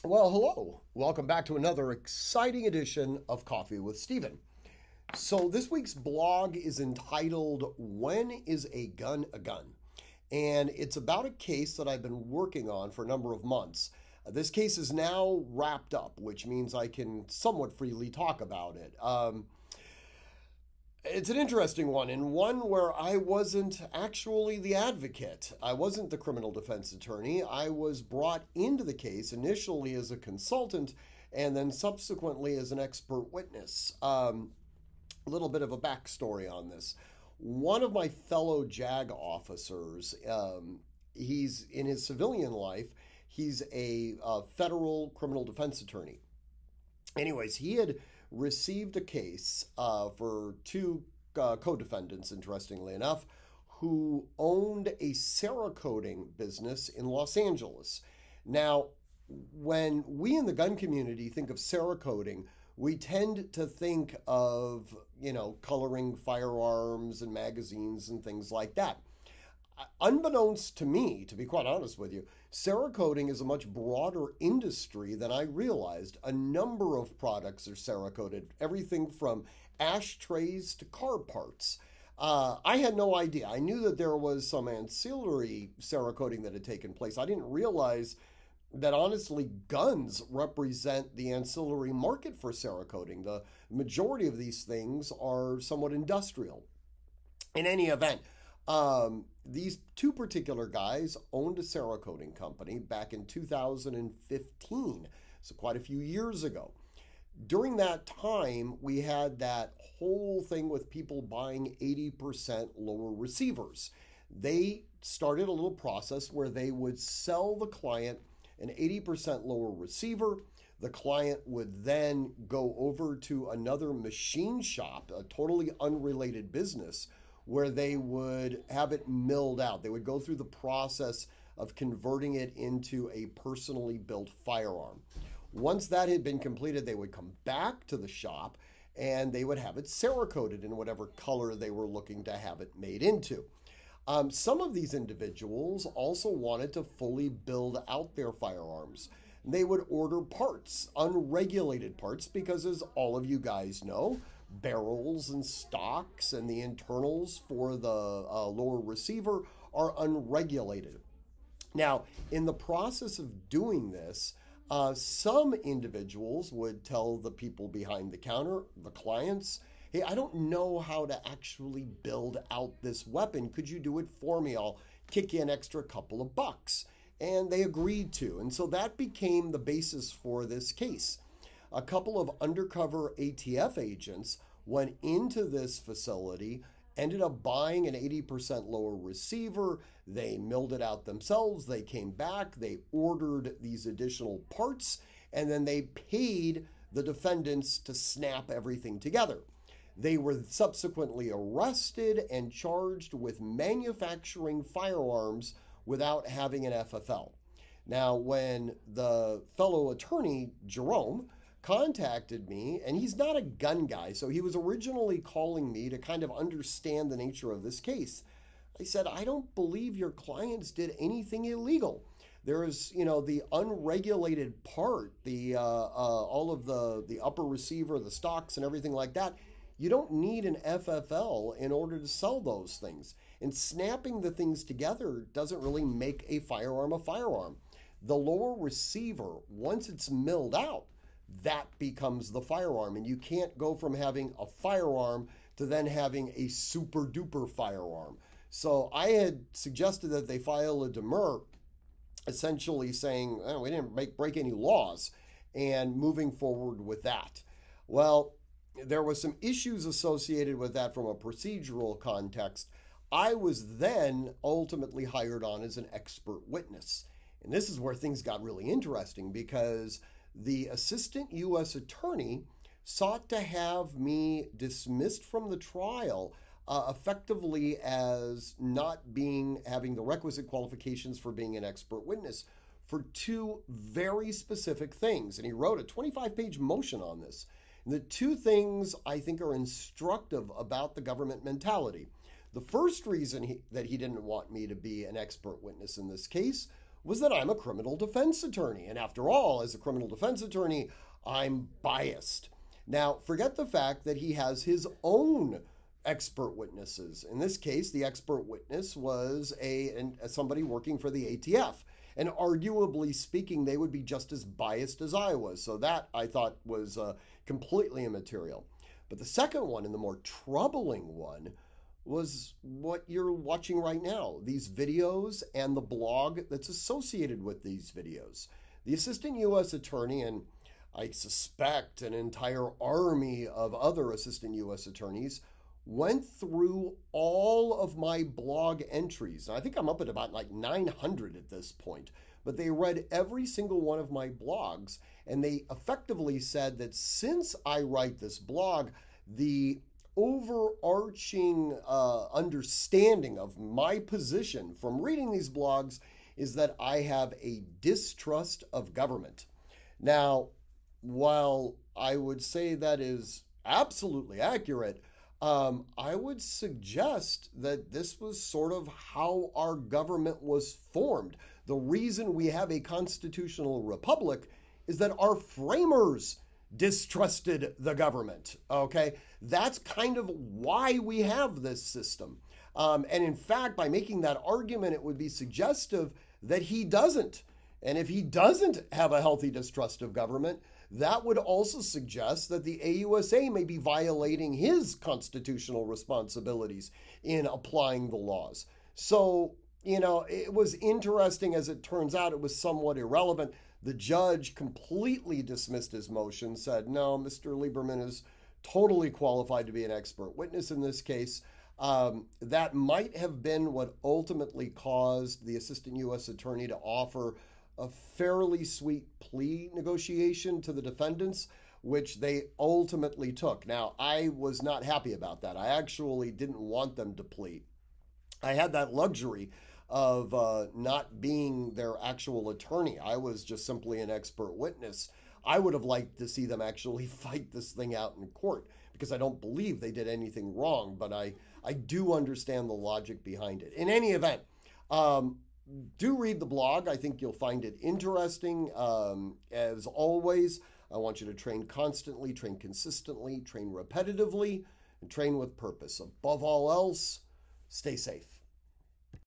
Well, hello. Welcome back to another exciting edition of Coffee with Stephen. So, this week's blog is entitled When is a Gun a Gun? And it's about a case that I've been working on for a number of months. This case is now wrapped up, which means I can somewhat freely talk about it. It's an interesting one, and one where I wasn't actually the advocate. I wasn't the criminal defense attorney. I was brought into the case initially as a consultant and then subsequently as an expert witness. A little bit of a backstory on this. One of my fellow JAG officers, he's in his civilian life, he's a federal criminal defense attorney. Anyways, he had received a case for two co-defendants, interestingly enough, who owned a Cerakoting business in Los Angeles. Now, when we in the gun community think of Cerakoting, we tend to think of, coloring firearms and magazines and things like that. Unbeknownst to me, to be quite honest with you, Cerakoting is a much broader industry than I realized. A number of products are Cerakoted, everything from ashtrays to car parts. I had no idea. I knew that there was some ancillary Cerakoting that had taken place. I didn't realize that honestly guns represent the ancillary market for Cerakoting. The majority of these things are somewhat industrial. In any event, these two particular guys owned a Cerakoting company back in 2015, so quite a few years ago. During that time, we had that whole thing with people buying 80% lower receivers. They started a little process where they would sell the client an 80% lower receiver. The client would then go over to another machine shop, a totally unrelated business, where they would have it milled out. They would go through the process of converting it into a personally built firearm. Once that had been completed, they would come back to the shop and they would have it Cerakoted in whatever color they were looking to have it made into. Some of these individuals also wanted to fully build out their firearms. They would order parts, unregulated parts, because as all of you guys know, barrels and stocks and the internals for the lower receiver are unregulated. Now, in the process of doing this, some individuals would tell the people behind the counter, the clients, hey, I don't know how to actually build out this weapon. Could you do it for me? I'll kick you an extra couple of bucks. And they agreed to. And so that became the basis for this case. A couple of undercover ATF agents went into this facility, ended up buying an 80% lower receiver. They milled it out themselves. They came back. They ordered these additional parts, and then they paid the defendants to snap everything together. They were subsequently arrested and charged with manufacturing firearms without having an FFL. Now, when the fellow attorney, Jerome, contacted me, and he's not a gun guy, so he was originally calling me to kind of understand the nature of this case. I said, I don't believe your clients did anything illegal. There is, the unregulated part, the all of the upper receiver, the stocks, and everything like that. You don't need an FFL in order to sell those things. And snapping the things together doesn't really make a firearm a firearm. The lower receiver, once it's milled out, that becomes the firearm. And you can't go from having a firearm to then having a super duper firearm. So I had suggested that they file a demur, essentially saying, oh, we didn't break any laws, and moving forward with that. Well, there was some issues associated with that from a procedural context. I was then ultimately hired on as an expert witness. And this is where things got really interesting because the assistant U.S. attorney sought to have me dismissed from the trial effectively as not having the requisite qualifications for being an expert witness for two very specific things. And he wrote a 25-page motion on this. And the two things I think are instructive about the government mentality. The first reason that he didn't want me to be an expert witness in this case was that I'm a criminal defense attorney. And after all, as a criminal defense attorney, I'm biased. Now, forget the fact that he has his own expert witnesses. In this case, the expert witness was somebody working for the ATF. And arguably speaking, they would be just as biased as I was. So that, I thought, was completely immaterial. But the second one, and the more troubling one, was what you're watching right now. These videos and the blog that's associated with these videos. The assistant U.S. attorney, and I suspect an entire army of other assistant U.S. attorneys, went through all of my blog entries. I think I'm up at about like 900 at this point. But they read every single one of my blogs, and they effectively said that since I write this blog, the overarching understanding of my position from reading these blogs is that I have a distrust of government. Now, while I would say that is absolutely accurate, I would suggest that this was sort of how our government was formed. The reason we have a constitutional republic is that our framers distrusted the government, okay? That's kind of why we have this system. And in fact, by making that argument, it would be suggestive that he doesn't. And if he doesn't have a healthy distrust of government, that would also suggest that the AUSA may be violating his constitutional responsibilities in applying the laws. So, it was interesting. As it turns out, it was somewhat irrelevant. The judge completely dismissed his motion, said, no, Mr. Lieberman is totally qualified to be an expert witness in this case. That might have been what ultimately caused the assistant U.S. attorney to offer a fairly sweet plea negotiation to the defendants, which they ultimately took. Now, I was not happy about that. I actually didn't want them to plead. I had that luxury of not being their actual attorney. I was just simply an expert witness. I would have liked to see them actually fight this thing out in court, because I don't believe they did anything wrong, but I do understand the logic behind it. In any event, do read the blog. I think you'll find it interesting. As always, I want you to train constantly, train consistently, train repetitively, and train with purpose. Above all else, stay safe.